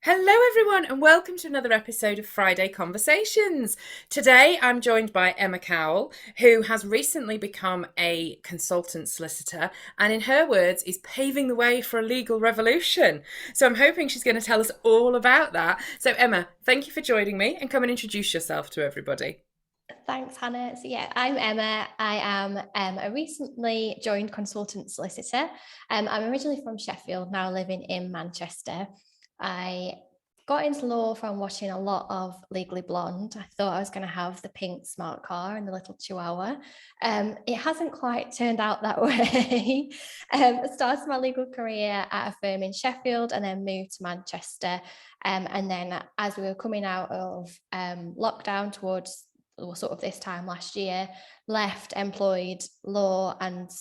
Hello, everyone, and welcome to another episode of Friday Conversations. Today, I'm joined by Emma Cowell, who has recently become a consultant solicitor and, in her words, is paving the way for a legal revolution. So, I'm hoping she's going to tell us all about that. So, Emma, thank you for joining me and come and introduce yourself to everybody. Thanks, Hannah. So, yeah, I'm Emma. I am a recently joined consultant solicitor. I'm originally from Sheffield, now living in Manchester. I got into law from watching a lot of Legally Blonde. I thought I was going to have the pink smart car and the little chihuahua. It hasn't quite turned out that way. I started my legal career at a firm in Sheffield and then moved to Manchester. And then as we were coming out of lockdown towards sort of this time last year, left employed law and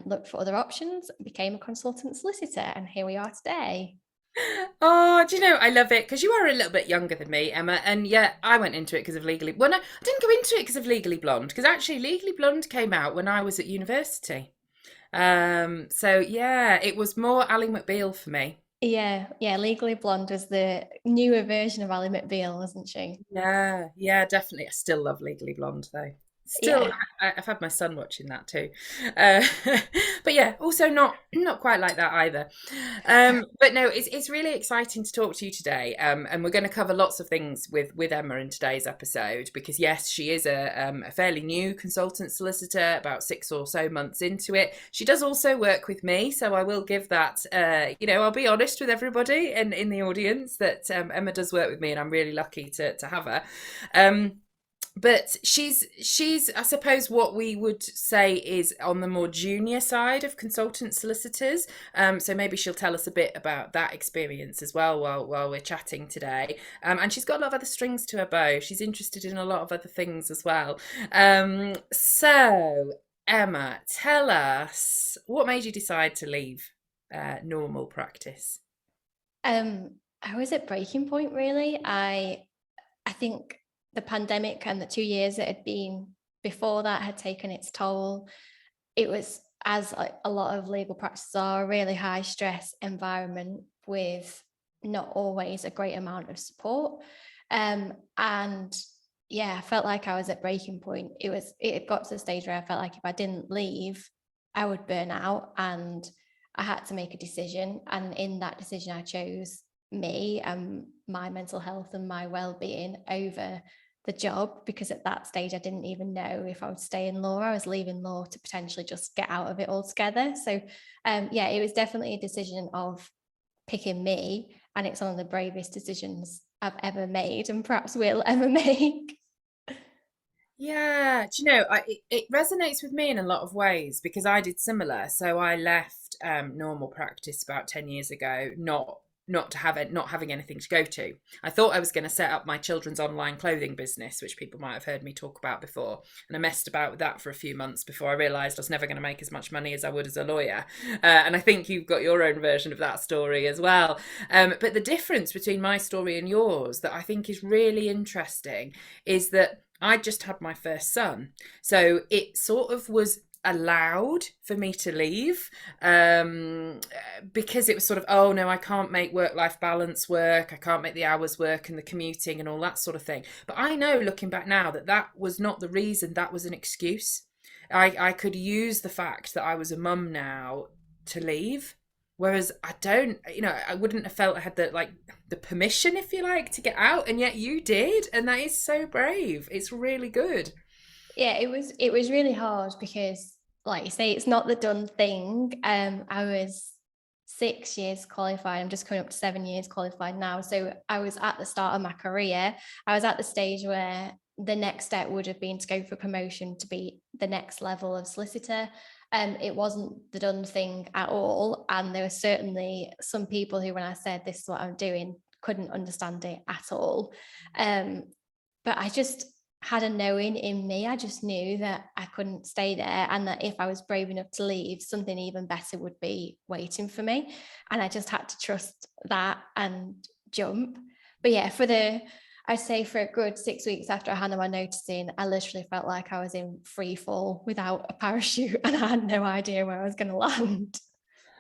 looked for other options, became a consultant solicitor, and here we are today. Oh, do you know, I love it because you are a little bit younger than me, Emma. And yeah, I went into it because of Legally. Well, no, I didn't go into it because of Legally Blonde, because actually Legally Blonde came out when I was at university. So yeah, it was more Ally McBeal for me. Yeah, Legally Blonde was the newer version of Ally McBeal, wasn't she? Yeah, yeah, definitely. I still love Legally Blonde though. Still, Yeah. I've had my son watching that too. Uh, but yeah, also not quite like that either. But no, it's really exciting to talk to you today. And we're going to cover lots of things with Emma in today's episode because yes, she is a fairly new consultant solicitor, about 6 or so months into it. She does also work with me, so I will give that. I'll be honest with everybody and in the audience that Emma does work with me, and I'm really lucky to have her. Um, but she's I suppose what we would say is on the more junior side of consultant solicitors. So maybe she'll tell us a bit about that experience as well while we're chatting today. And she's got a lot of other strings to her bow. She's interested in a lot of other things as well. So Emma, tell us what made you decide to leave normal practice. Um, I was at breaking point really. I think the pandemic and the 2 years that had been before that had taken its toll. It was, as a lot of legal practices are, a really high stress environment with not always a great amount of support. And yeah, I felt like I was at breaking point. It had got to the stage where I felt like if I didn't leave, I would burn out, and I had to make a decision. And in that decision, I chose me and my mental health and my well-being over the job, because at that stage I didn't even know if I would stay in law. I was leaving law to potentially just get out of it altogether. So yeah, it was definitely a decision of picking me, and it's one of the bravest decisions I've ever made and perhaps will ever make. Yeah, do you know, it resonates with me in a lot of ways because I did similar. So I left normal practice about 10 years ago, not to have it, not having anything to go to. I thought I was going to set up my children's online clothing business, which people might have heard me talk about before, and I messed about with that for a few months before I realised I was never going to make as much money as I would as a lawyer. And I think you've got your own version of that story as well. But the difference between my story and yours that I think is really interesting is that I just had my first son. So it sort of was allowed for me to leave because it was sort of, oh no, I can't make work life balance work. I can't make the hours work and the commuting and all that sort of thing. But I know looking back now that that was not the reason, that was an excuse. I could use the fact that I was a mum now to leave. Whereas I don't, I wouldn't have felt I had the permission, if you like, to get out, and yet you did, and that is so brave. It's really good. Yeah, it was really hard because, like you say, it's not the done thing. I was 6 years qualified. I'm just coming up to 7 years qualified now. So I was at the start of my career. I was at the stage where the next step would have been to go for promotion to be the next level of solicitor. It wasn't the done thing at all. And there were certainly some people who, when I said this is what I'm doing, couldn't understand it at all. Um, but I just had a knowing in me. I just knew that I couldn't stay there, and that if I was brave enough to leave, something even better would be waiting for me. And I just had to trust that and jump. But yeah, I'd say for a good 6 weeks after I handed my notice in, I literally felt like I was in free fall without a parachute and I had no idea where I was going to land.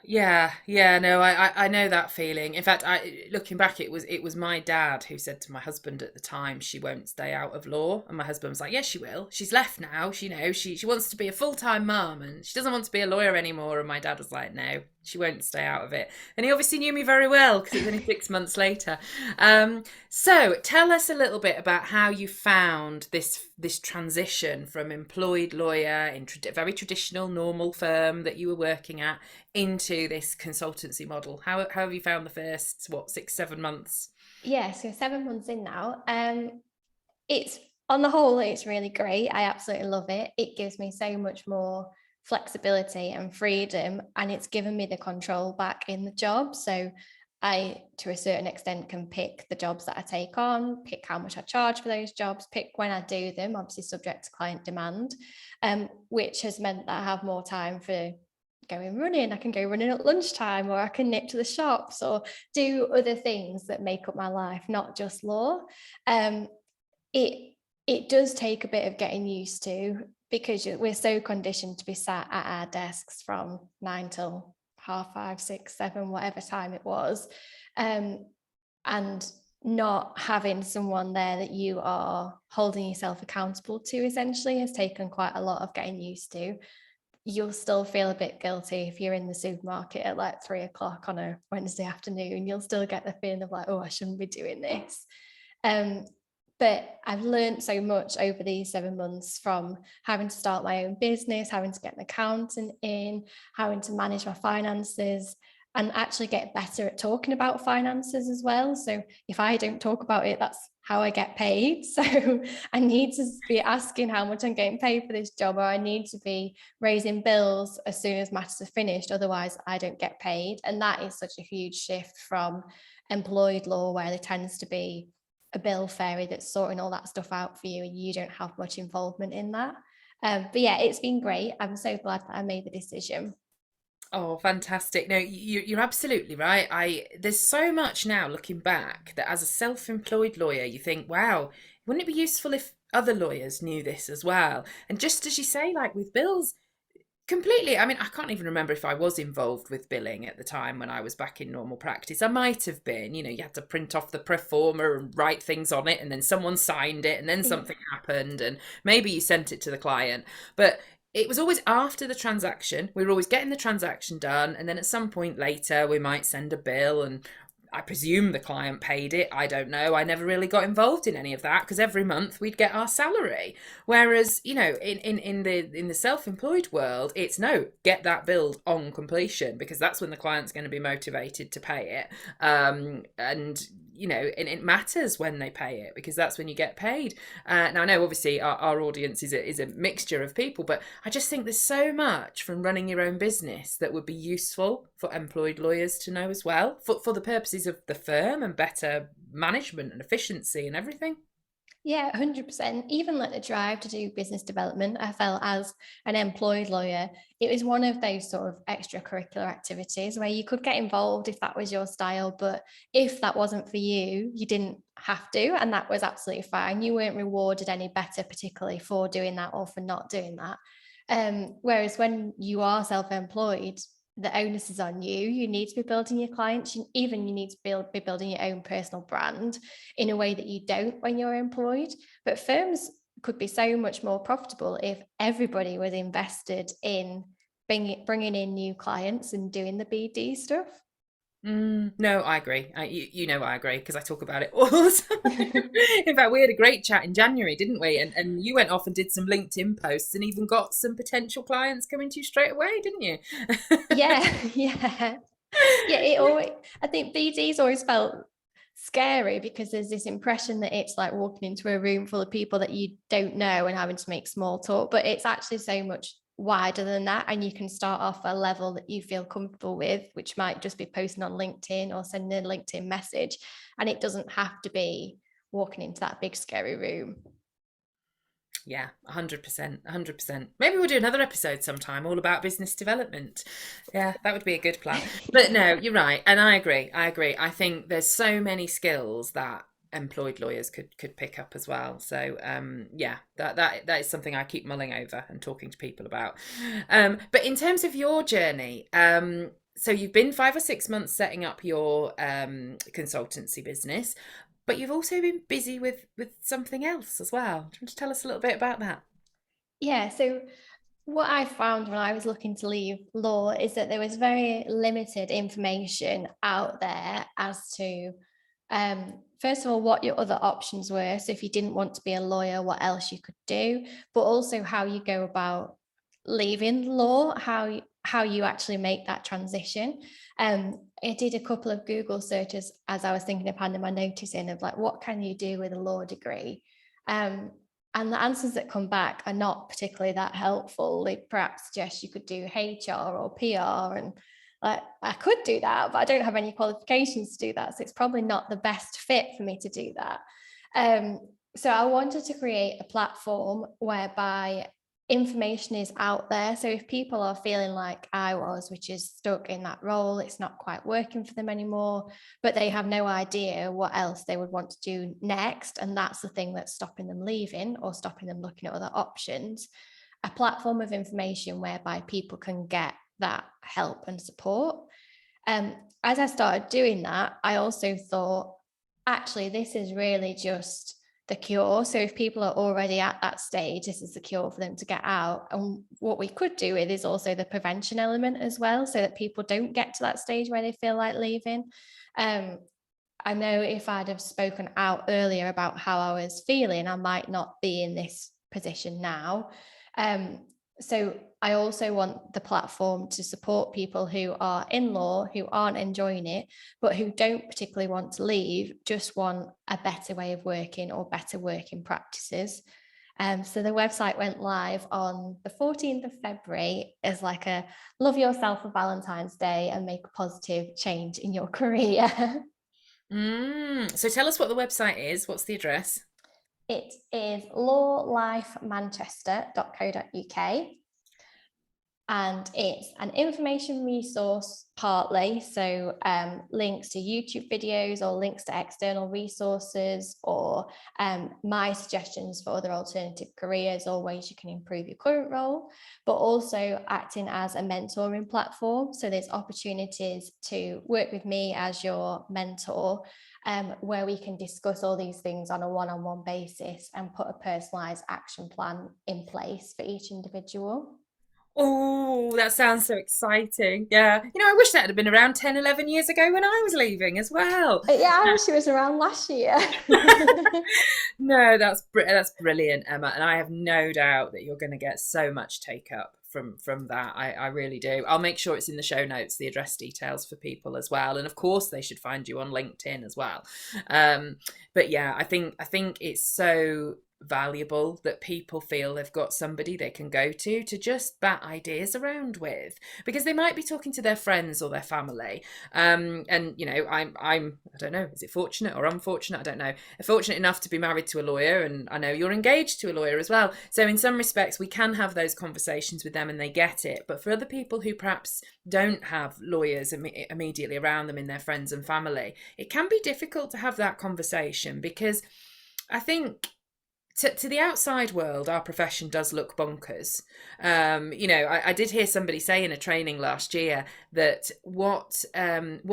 Yeah, no, I know that feeling. In fact, looking back, it was my dad who said to my husband at the time, she won't stay out of law. And my husband was like, yes, she will. She's left now. She wants to be a full-time mum and she doesn't want to be a lawyer anymore. And my dad was like, no, she won't stay out of it. And he obviously knew me very well because it was only 6 months later. So tell us a little bit about how you found this transition from employed lawyer in very traditional normal firm that you were working at into this consultancy model. How have you found the first, what, 6, 7 months? Yeah, so 7 months in now. It's on the whole, it's really great. I absolutely love it. It gives me so much more flexibility and freedom, and it's given me the control back in the job. So I, to a certain extent, can pick the jobs that I take on, pick how much I charge for those jobs, pick when I do them, obviously subject to client demand, which has meant that I have more time for going running. I can go running at lunchtime, or I can nip to the shops or do other things that make up my life, not just law. Um, it it does take a bit of getting used to, because we're so conditioned to be sat at our desks from 9 till 5:30, 6, 7, whatever time it was, um, and not having someone there that you are holding yourself accountable to essentially has taken quite a lot of getting used to. You'll still feel a bit guilty if you're in the supermarket at like 3 o'clock on a Wednesday afternoon. You'll still get the feeling of like, oh, I shouldn't be doing this. Um, but I've learned so much over these 7 months, from having to start my own business, having to get an accountant in, having to manage my finances, and actually get better at talking about finances as well. So if I don't talk about it, that's how I get paid. So I need to be asking how much I'm getting paid for this job, or I need to be raising bills as soon as matters are finished. Otherwise, I don't get paid. And that is such a huge shift from employed law, where there tends to be a bill fairy that's sorting all that stuff out for you and you don't have much involvement in that. But yeah, it's been great. I'm so glad that I made the decision. Oh, fantastic. No, you're absolutely right. There's so much now looking back that as a self-employed lawyer, you think, wow, wouldn't it be useful if other lawyers knew this as well? And just as you say, like with bills, completely. I mean, I can't even remember if I was involved with billing at the time when I was back in normal practice. I might have been. You had to print off the pro forma and write things on it, and then someone signed it, and then Yeah. something happened, and maybe you sent it to the client. But it was always after the transaction. We were always getting the transaction done, and then at some point later, we might send a bill, and I presume the client paid it. I don't know. I never really got involved in any of that because every month we'd get our salary. Whereas, in the self-employed world, it's no, get that billed on completion because that's when the client's going to be motivated to pay it. And it matters when they pay it because that's when you get paid. Now, I know obviously our audience is a mixture of people, but I just think there's so much from running your own business that would be useful for employed lawyers to know as well, for the purposes of the firm and better management and efficiency and everything. Yeah, 100%. Even like the drive to do business development, I felt as an employed lawyer, it was one of those sort of extracurricular activities where you could get involved if that was your style. But if that wasn't for you, you didn't have to. And that was absolutely fine. You weren't rewarded any better, particularly for doing that or for not doing that. Whereas when you are self employed, the onus is on you. You need to be building your clients. You need to be building your own personal brand in a way that you don't when you're employed. But firms could be so much more profitable if everybody was invested in bringing in new clients and doing the BD stuff. No, I agree. I agree because I talk about it all the time. In fact, we had a great chat in January, didn't we? And you went off and did some LinkedIn posts and even got some potential clients coming to you straight away, didn't you? Yeah, yeah. Yeah, it always, I think BD's always felt scary because there's this impression that it's like walking into a room full of people that you don't know and having to make small talk, but it's actually so much wider than that. And you can start off a level that you feel comfortable with, which might just be posting on LinkedIn or sending a LinkedIn message. And it doesn't have to be walking into that big scary room. Yeah, 100%, 100%. Maybe we'll do another episode sometime all about business development. Yeah, that would be a good plan. But no, you're right, and I agree. I agree. I think there's so many skills that employed lawyers could pick up as well. So yeah, that is something I keep mulling over and talking to people about. But in terms of your journey, so you've been 5 or 6 months setting up your consultancy business, but you've also been busy with something else as well. Do you want to tell us a little bit about that? Yeah, so what I found when I was looking to leave law is that there was very limited information out there as to, first of all, what your other options were. So if you didn't want to be a lawyer, what else you could do, but also how you go about leaving law, how you actually make that transition. I did a couple of Google searches as I was thinking of handing my notice in of like, what can you do with a law degree? Um, and the answers that come back are not particularly that helpful. They perhaps suggest you could do HR or PR, and like I could do that, but I don't have any qualifications to do that. So it's probably not the best fit for me to do that. So I wanted to create a platform whereby information is out there. So if people are feeling like I was, which is stuck in that role, it's not quite working for them anymore, but they have no idea what else they would want to do next, and that's the thing that's stopping them leaving or stopping them looking at other options, a platform of information whereby people can get that help and support. Um, as I started doing that, I also thought, actually, this is really just the cure. So if people are already at that stage, this is the cure for them to get out. And what we could do with is also the prevention element as well, so that people don't get to that stage where they feel like leaving. I know if I'd have spoken out earlier about how I was feeling, I might not be in this position now. Um, so I also want the platform to support people who are in law, who aren't enjoying it, but who don't particularly want to leave, just want a better way of working or better working practices. So the website went live on the 14th of February as like a love yourself for Valentine's Day and make a positive change in your career. So tell us what the website is. What's the address? It is lawlifemanchester.co.uk. And it's an information resource partly, so links to YouTube videos or links to external resources, or my suggestions for other alternative careers or ways you can improve your current role, but also acting as a mentoring platform. So there's opportunities to work with me as your mentor, where we can discuss all these things on a one-on-one basis and put a personalised action plan in place for each individual. Oh, that sounds so exciting. Yeah. I wish that had been around 10, 11 years ago when I was leaving as well. Yeah, I wish it was around last year. No, that's brilliant, Emma, and I have no doubt that you're going to get so much take up from that. I really do. I'll make sure it's in the show notes, the address details for people as well, and of course they should find you on LinkedIn as well. But yeah, I think it's so valuable that people feel they've got somebody they can go to just bat ideas around with, because they might be talking to their friends or their family, and I'm I don't know, is it fortunate or unfortunate, I don't know, fortunate enough to be married to a lawyer, and I know you're engaged to a lawyer as well, so in some respects we can have those conversations with them and they get it. But for other people who perhaps don't have lawyers immediately around them in their friends and family, it can be difficult to have that conversation, because I think to the outside world, our profession does look bonkers. I did hear somebody say in a training last year that what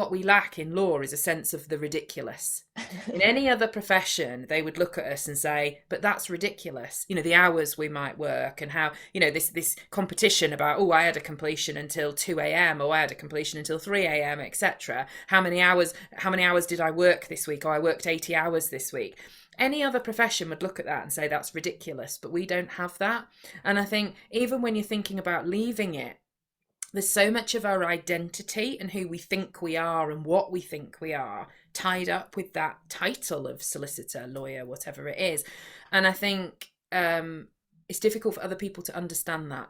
we lack in law is a sense of the ridiculous. In any other profession, they would look at us and say, "But that's ridiculous." The hours we might work, and how this competition about, oh, I had a completion until 2 a.m. or I had a completion until 3 a.m., etc. How many hours did I work this week? Oh, I worked 80 hours this week. Any other profession would look at that and say that's ridiculous, but we don't have that. And I think even when you're thinking about leaving it, there's so much of our identity and who we think we are and what we think we are tied up with that title of solicitor, lawyer, whatever it is. And I think it's difficult for other people to understand that.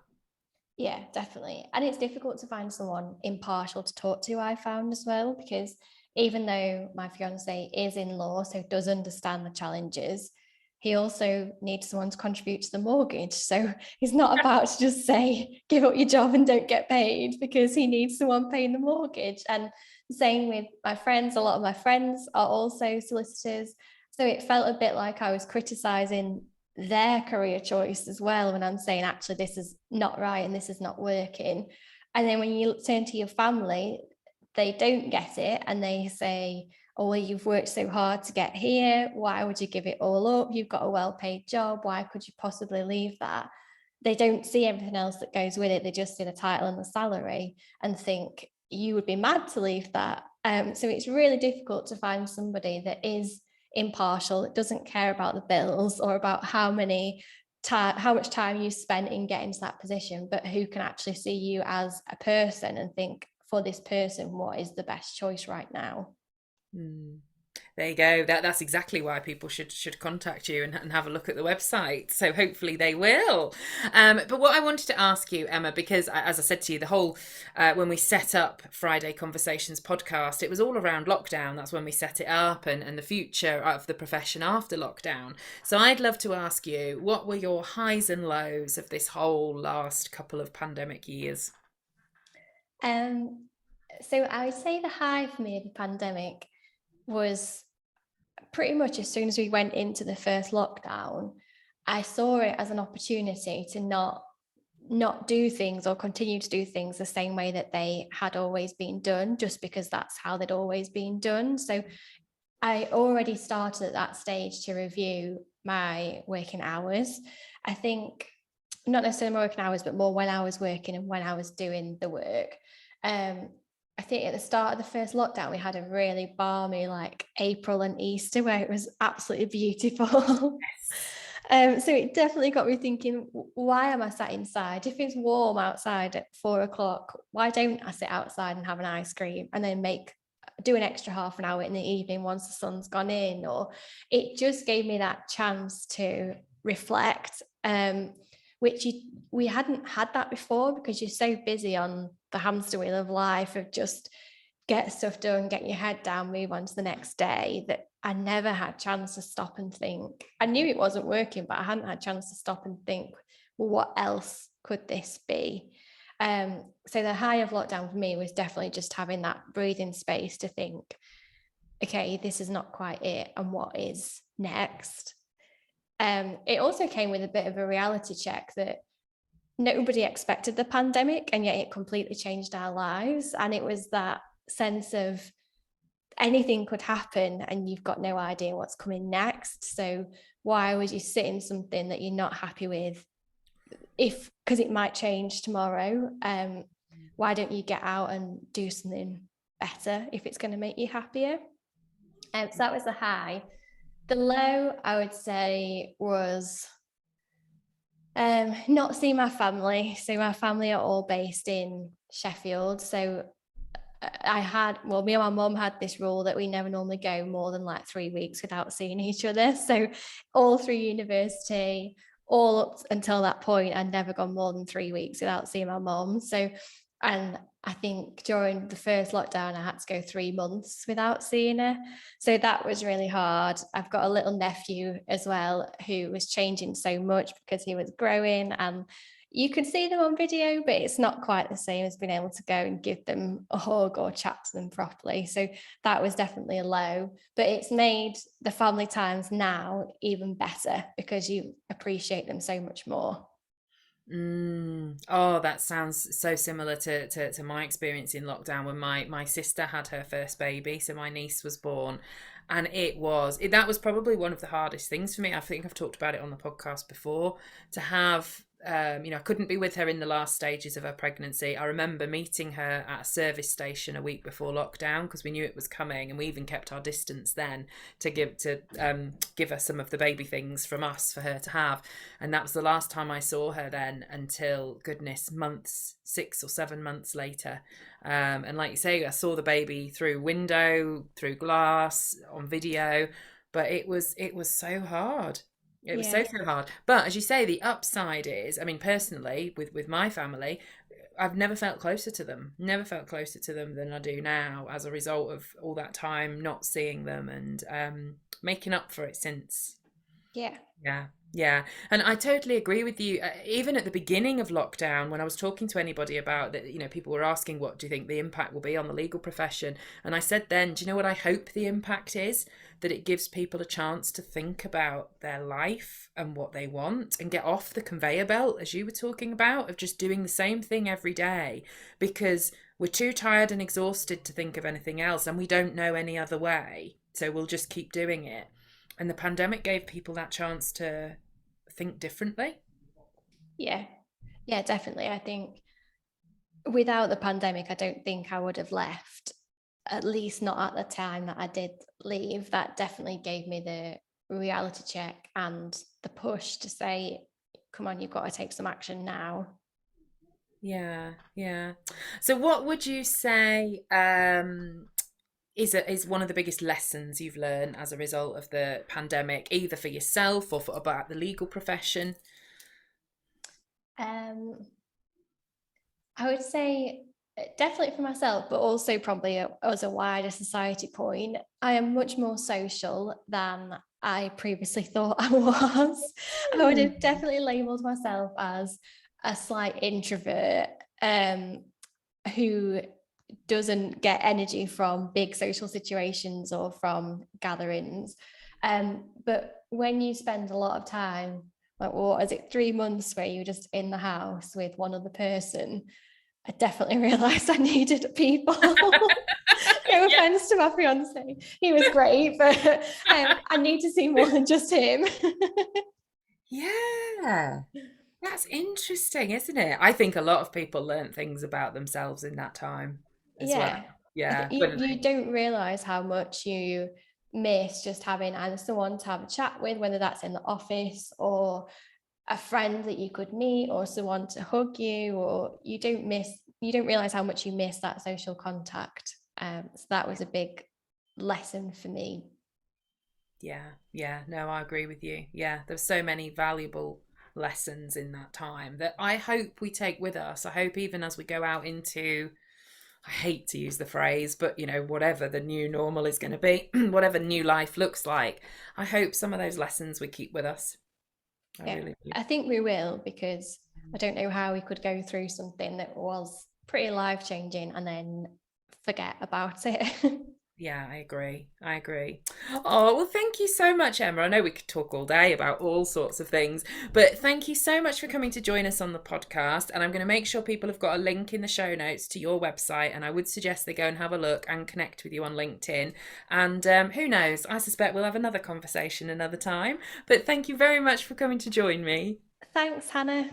Yeah, definitely. And it's difficult to find someone impartial to talk to, I found as well, because even though my fiance is in law, so does understand the challenges, he also needs someone to contribute to the mortgage. So he's not about to just say, give up your job and don't get paid, because he needs someone paying the mortgage. And the same with my friends. A lot of my friends are also solicitors. So it felt a bit like I was criticizing their career choice as well when I'm saying, actually, this is not right and this is not working. And then when you turn to your family, they don't get it and they say, oh, well, you've worked so hard to get here. Why would you give it all up? You've got a well-paid job. Why could you possibly leave that? They don't see everything else that goes with it. They just see the title and the salary and think you would be mad to leave that. So it's really difficult to find somebody that is impartial, that doesn't care about the bills or about how much time you spent in getting to that position, but who can actually see you as a person and think, for this person, what is the best choice right now? Mm. There you go. That's exactly why people should contact you and have a look at the website. So hopefully they will. But what I wanted to ask you, Emma, because as I said to you, the whole when we set up Friday Conversations podcast, it was all around lockdown. That's when we set it up, and the future of the profession after lockdown. So I'd love to ask you, what were your highs and lows of this whole last couple of pandemic years? Um, so I would say the high for me of the pandemic was pretty much as soon as we went into the first lockdown, I saw it as an opportunity to not do things or continue to do things the same way that they had always been done, just because that's how they'd always been done. So I already started at that stage to review my working hours. I think not necessarily my working hours, but more when I was working and when I was doing the work. Um, I think at the start of the first lockdown, we had a really balmy like April and Easter where it was absolutely beautiful. So it definitely got me thinking, why am I sat inside? If it's warm outside at 4 o'clock, why don't I sit outside and have an ice cream and then do an extra half an hour in the evening once the sun's gone in? Or it just gave me that chance to reflect, which we hadn't had that before because you're so busy on the hamster wheel of life of just get stuff done, get your head down, move on to the next day, that I never had a chance to stop and think. I knew it wasn't working, but I hadn't had a chance to stop and think, well, what else could this be? So the high of lockdown for me was definitely just having that breathing space to think, okay, this is not quite it, and what is next? It also came with a bit of a reality check that nobody expected the pandemic, and yet it completely changed our lives. And it was that sense of anything could happen and you've got no idea what's coming next. So why would you sit in something that you're not happy with, if because it might change tomorrow? Why don't you get out and do something better if it's going to make you happier? So that was the high. The low, I would say, was not seeing my family. So my family are all based in Sheffield. So me and my mum had this rule that we never normally go more than like 3 weeks without seeing each other. So all through university, all up until that point, I'd never gone more than 3 weeks without seeing my mum. So, and I think during the first lockdown, I had to go 3 months without seeing her. So that was really hard. I've got a little nephew as well who was changing so much because he was growing, and you could see them on video, but it's not quite the same as being able to go and give them a hug or chat to them properly. So that was definitely a low, but it's made the family times now even better because you appreciate them so much more. Oh, that sounds so similar to my experience in lockdown when my sister had her first baby. So my niece was born, and that was probably one of the hardest things for me. I think I've talked about it on the podcast before, to have I couldn't be with her in the last stages of her pregnancy. I remember meeting her at a service station a week before lockdown because we knew it was coming, and we even kept our distance then to give her some of the baby things from us for her to have. And that was the last time I saw her then until, goodness, 6 or 7 months later. And like you say, I saw the baby through window, through glass, on video, but it was so hard. It was Yeah. so hard. But as you say, the upside is, I mean, personally, with my family, I've never felt closer to them. Never felt closer to them than I do now as a result of all that time not seeing them and making up for it since. Yeah. Yeah. Yeah, and I totally agree with you. Even at the beginning of lockdown, when I was talking to anybody about that, people were asking, what do you think the impact will be on the legal profession? And I said then, do you know what I hope the impact is? That it gives people a chance to think about their life and what they want and get off the conveyor belt, as you were talking about, of just doing the same thing every day, because we're too tired and exhausted to think of anything else, and we don't know any other way. So we'll just keep doing it. And the pandemic gave people that chance to think differently. Yeah, yeah, definitely. I think without the pandemic, I don't think I would have left, at least not at the time that I did leave. That definitely gave me the reality check and the push to say, come on, you've got to take some action now. Yeah, yeah. So what would you say is one of the biggest lessons you've learned as a result of the pandemic, either for yourself or about the legal profession? Um, I would say definitely for myself, but also probably as a wider society point, I am much more social than I previously thought I was. I would have Hmm. definitely labeled myself as a slight introvert, who doesn't get energy from big social situations or from gatherings. But when you spend a lot of time, like what is it, 3 months where you're just in the house with one other person, I definitely realised I needed people. No Yeah. offense to my fiance, he was great, but I need to see more than just him. Yeah. That's interesting, isn't it? I think a lot of people learnt things about themselves in that time as well. Yeah, Yeah. you don't realise how much you miss just having either someone to have a chat with, whether that's in the office or a friend that you could meet or someone to hug you, or you don't realize how much you miss that social contact. So that was a big lesson for me. Yeah, yeah, no, I agree with you. Yeah, there's so many valuable lessons in that time that I hope we take with us. I hope even as we go out into, I hate to use the phrase, but whatever the new normal is going to be, whatever new life looks like, I hope some of those lessons we keep with us. I Yeah, really do. I think we will, because I don't know how we could go through something that was pretty life changing and then forget about it. Yeah, I agree. I agree. Oh, well, thank you so much, Emma. I know we could talk all day about all sorts of things, but thank you so much for coming to join us on the podcast. And I'm going to make sure people have got a link in the show notes to your website. And I would suggest they go and have a look and connect with you on LinkedIn. And who knows? I suspect we'll have another conversation another time. But thank you very much for coming to join me. Thanks, Hannah.